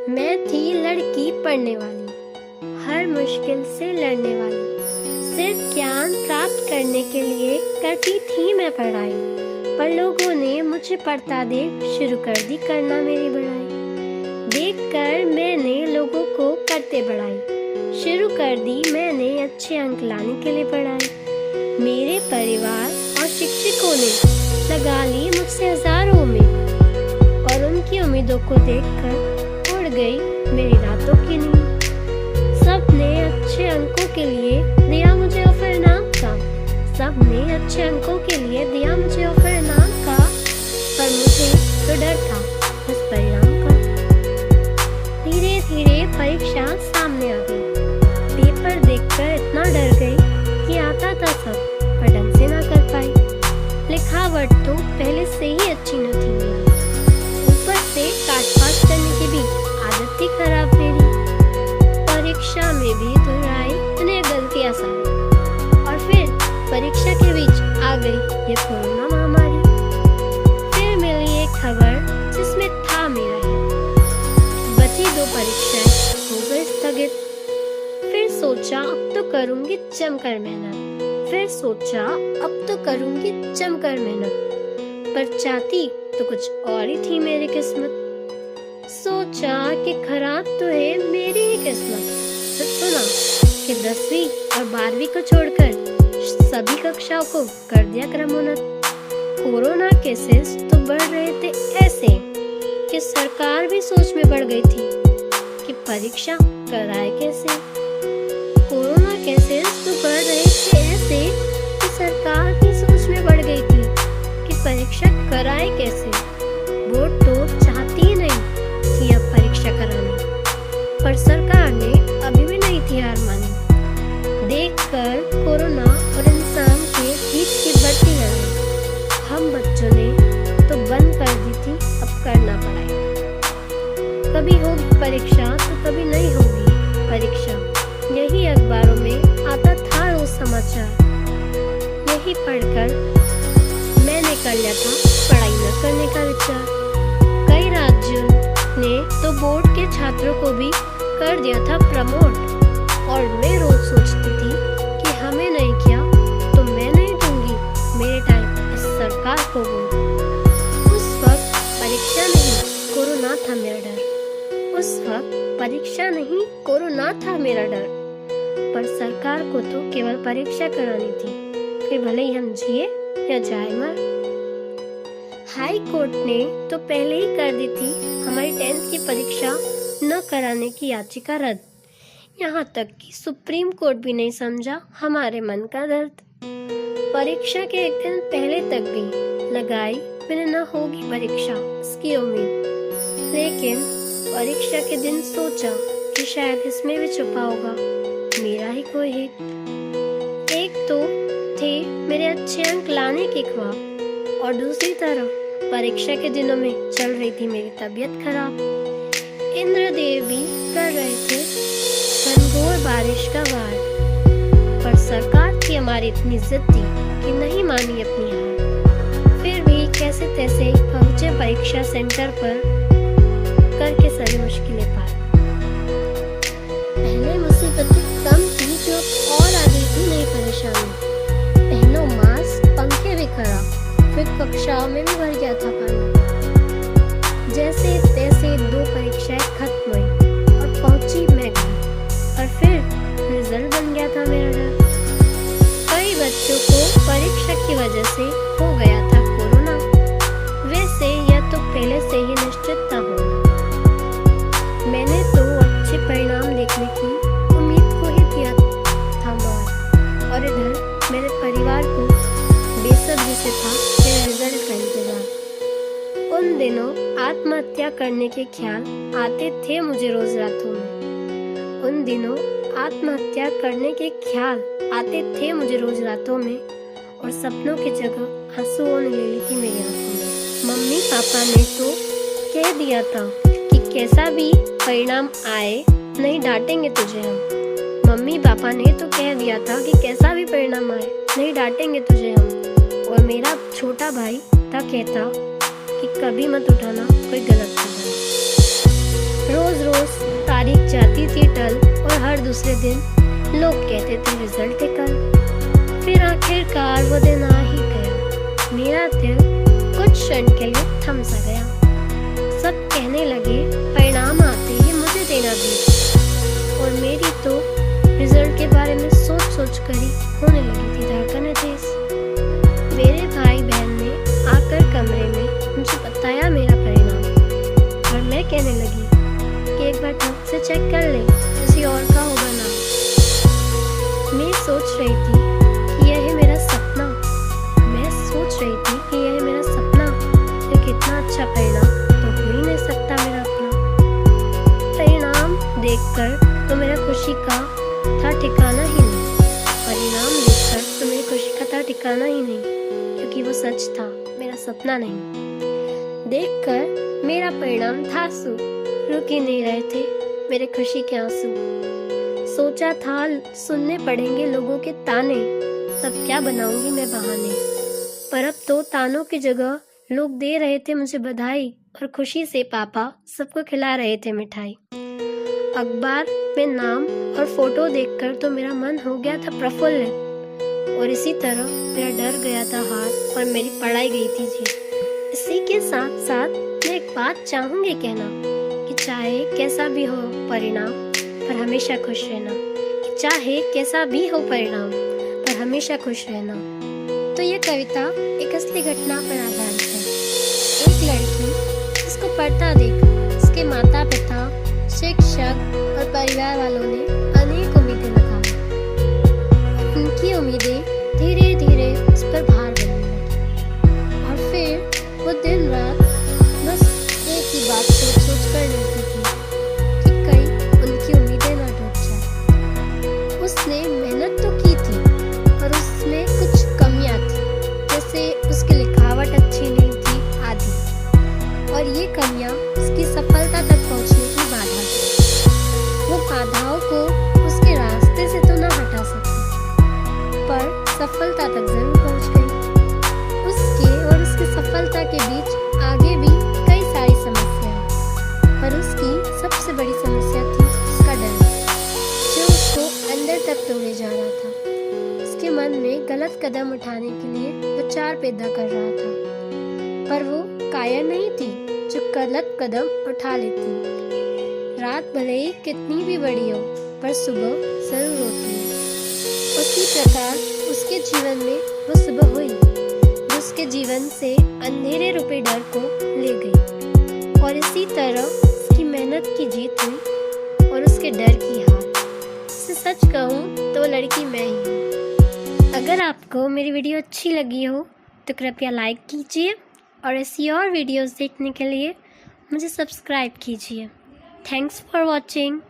मैं थी लड़की पढ़ने वाली, हर मुश्किल से लड़ने वाली। सिर्फ ज्ञान प्राप्त करने के लिए करती थी मैं पढ़ाई, पर लोगों ने मुझे पढ़ता देख शुरू कर दी करना मेरी बड़ाई। देखकर मैंने लोगों को करते बढ़ाई, शुरू कर दी मैंने अच्छे अंक लाने के लिए पढ़ाई। मेरे परिवार और शिक्षकों ने लगा ली मुझसे हजारों में, और उनकी उम्मीदों को देखकर उड़ गई मेरी रातों की नींद। सबने अच्छे अंकों के लिए दिया मुझे ऑफर इनाम का, सबने अच्छे अंकों के लिए दिया मुझे ऑफर इनाम का, पर मुझे तो डर था उस परिणाम का। धीरे धीरे परीक्षा सामने आ गई, पेपर देखकर इतना डर गई कि आता था सब पर ढंग से ना कर पाई। लिखावट तो पहले से ही अच्छी न थी मेरी, ऊपर से काट पास करने की भी आदत थी खराब मेरी। परीक्षा में भी दोहराई मैंने गलतियां सारी, और फिर परीक्षा के बीच आ गई ये कोरोना महामारी। फिर मिली एक खबर जिसमें था मेरा हित, बची 2 परीक्षाएं हो गई स्थगित। फिर सोचा अब तो करूंगी जमकर मेहनत, फिर सोचा अब तो करूंगी जमकर मेहनत, पर चाहती तो कुछ और ही थी मेरी किस्मत। सोचा कि खराब तो है मेरी ही किस्मत, फिर सुना कि 10वीं और 12वीं को छोड़कर सभी कक्षाओं को कर दिया क्रमोन्नत। कोरोना केसेस तो बढ़ रहे थे ऐसे कि सरकार भी सोच में पड़ गई थी कि परीक्षा कराए कैसे। कोरोना केसेस तो बढ़ रहे थे ऐसे कि सरकार भी सोच में पड़ गई थी कि परीक्षा कराए कैसे। बोर्ड तो चाहती ही नहीं थी अब परीक्षा करानी, पर सरकार ने अभी भी नहीं थी हार मानी। देखकर कोरोना और इंसान के बीच की बढ़ती लड़ाई, हम बच्चों ने तो बंद कर दी थी अब करना पड़ाई। कभी होगी परीक्षा तो कभी नहीं होगी परीक्षा, यही अखबारों में आता था रोज समाचार। यही पढ़कर मैंने कर लिया था पढ़ाई न करने का विचार। कई राज्यों ने तो बोर्ड के छात्रों को भी कर दिया था प्रमोट, और मैं रोज सोचती थी कि हमें नहीं किया तो मैं नहीं दूंगी मेरे टाइम इस सरकार को वोट। उस वक्त परीक्षा नहीं कोरोना था मेरा डर, उस वक्त परीक्षा नहीं कोरोना था मेरा डर, पर सरकार को तो केवल परीक्षा करानी थी, फिर भले ही हम जिए या जाए मर। हाई कोर्ट ने तो पहले ही कर दी थी हमारी 10th की परीक्षा न कराने की याचिका रद्द। यहाँ तक कि सुप्रीम कोर्ट भी नहीं समझा हमारे मन का दर्द। परीक्षा के एक दिन पहले तक भी लगाई मैंने न होगी परीक्षा इसकी उम्मीद, लेकिन परीक्षा के दिन सोचा कि शायद इसमें भी छुपा होगा मेरा ही कोई हित। एक तो थे मेरे अच्छे अंक लाने के ख्वाब, और दूसरी तरफ परीक्षा के दिनों में चल रही थी मेरी तबीयत खराब। इंद्रदेव भी कर रहे थे घनघोर बारिश का वार, पर सरकार की हमारी इतनी इज्जत थी कि नहीं मानी अपनी हार। फिर भी कैसे तैसे पहुंचे परीक्षा सेंटर पर, करके सारी मुश्किलें पार। पहले मुसीबतें कम थी जो और आ गई थी नई परेशानी। पहनो मास्क, पंखे भी खराब, फिर कक्षाओं में भी भर गया था पानी। जैसे तैसे 2 परीक्षाएं खत्म हुई और पहुंची मैं घर, और फिर रिजल्ट बन गया था मेरा डर। कई बच्चों को परीक्षा की वजह से हो गया था कोरोना, वैसे यह तो पहले से ही निश्चित था होना। मैंने तो अच्छे परिणाम देखने की उम्मीद को ही दिया था मार, और इधर मेरे परिवार को बेसब्री से था मेरे रिजल्ट का इंतजार। उन दिनों आत्महत्या करने के ख्याल आते थे मुझे रोज रातों में। उन दिनों आत्महत्या करने के ख्याल आते थे मुझे रोज रातों में, और सपनों की जगह आंसुओं ने ले ली थी मेरी आंखों में। मम्मी पापा ने तो कह दिया था कि कैसा भी परिणाम आए नहीं डांटेंगे तुझे हम। मम्मी पापा ने तो कह दिया था कि कैसा भी परिणाम आए नहीं डांटेंगे तुझे हम। और मेरा छोटा भाई था कहता कि कभी मत उठाना कोई गलत कदम। रोज रोज थी टल और हर दूसरे दिन लोग कहते थे रिजल्ट है कल। फिर आखिरकार वो दिन आ ही गया। मेरा दिल कुछ क्षण के लिए थम सा गया। सब कहने लगे परिणाम आते ही मुझे देना भी, और मेरी तो रिजल्ट के बारे में सोच सोच कर ही होने लगी थी धड़कनें तेज। मेरे भाई बहन ने आकर कमरे में मुझे बताया मेरा परिणाम, और मैं कहने लगी कि एक बार ढंग से चेक कर ले, किसी और का होगा ना। मैं सोच रही थी कि यह है मेरा सपना। मैं सोच रही थी कि यह है मेरा सपना, ये कितना अच्छा परिणाम तो हो ही नहीं सकता मेरा अपना। परिणाम देखकर तो मेरा खुशी का था ठिकाना ही नहीं। परिणाम देखकर तो मेरी खुशी का था ठिकाना ही नहीं, क्योंकि वो सच था, मेरा सपना नहीं। देखकर मेरा परिणाम था आंसू रुक ही नहीं रहे थे मेरे खुशी के आंसू। सोचा था सुनने पड़ेंगे लोगों के ताने, तब क्या बनाऊंगी मैं बहाने। पर अब तो तानों की जगह लोग दे रहे थे मुझे बधाई, और खुशी से पापा सबको खिला रहे थे मिठाई। अखबार में नाम और फोटो देखकर तो मेरा मन हो गया था प्रफुल्लित, और इसी तरह मेरा डर गया था हार और मेरी पढ़ाई गई थी जीत। इसी के साथ साथ मैं एक बात चाहूंगी कहना कि चाहे कैसा भी हो परिणाम, पर हमेशा खुश रहना। कि चाहे कैसा भी हो परिणाम, पर हमेशा खुश रहना। तो ये कविता एक असली घटना पर आधारित है। एक लड़की जिसको पढ़ता देख उसके माता पिता, शिक्षक और परिवार वालों ने अनेक उम्मीदें लगाई। उनकी उम्मीदें धीरे धीरे उस पर भार बनने लगी, और फिर वो दिन रात बस एक ही बात सोच सोच कर रहती थी कि कहीं उनकी उम्मीदें ना टूट जाए। उसने मेहनत तो की थी, पर उसमें कुछ कमियां थी, जैसे उसकी लिखावट अच्छी नहीं थी आदि, और ये कमियां उसकी सफलता तक पहुंचने की बाधा थी। वो बाधाओं को उसके रास्ते से तो ना हटा सकी, पर सफलता तक जरूर पहुंच गई। उसके और उसकी सफलता के बीच आगे भी कई सारी समस्याएं, पर उसकी सबसे बड़ी समस्या थी उसका डर, जो उसको अंदर तक तोड़े जा रहा था। उसके मन में गलत कदम उठाने के लिए विचार पैदा कर रहा था, पर वो कायर नहीं थी जो गलत कदम उठा लेती। रात भले ही कितनी भी बड़ी हो, पर सुबह जरूर होती है। उसी प्रकार उसके जीवन में वो सुबह हुई जो उसके जीवन से अंधेरे रूपे डर को ले गई, और इसी तरह उसकी मेहनत की जीत हुई और उसके डर की हार। से सच कहूँ तो लड़की मैं ही हूँ। अगर आपको मेरी वीडियो अच्छी लगी हो तो कृपया लाइक कीजिए, और ऐसी और वीडियोस देखने के लिए मुझे सब्सक्राइब कीजिए। Thanks for watching.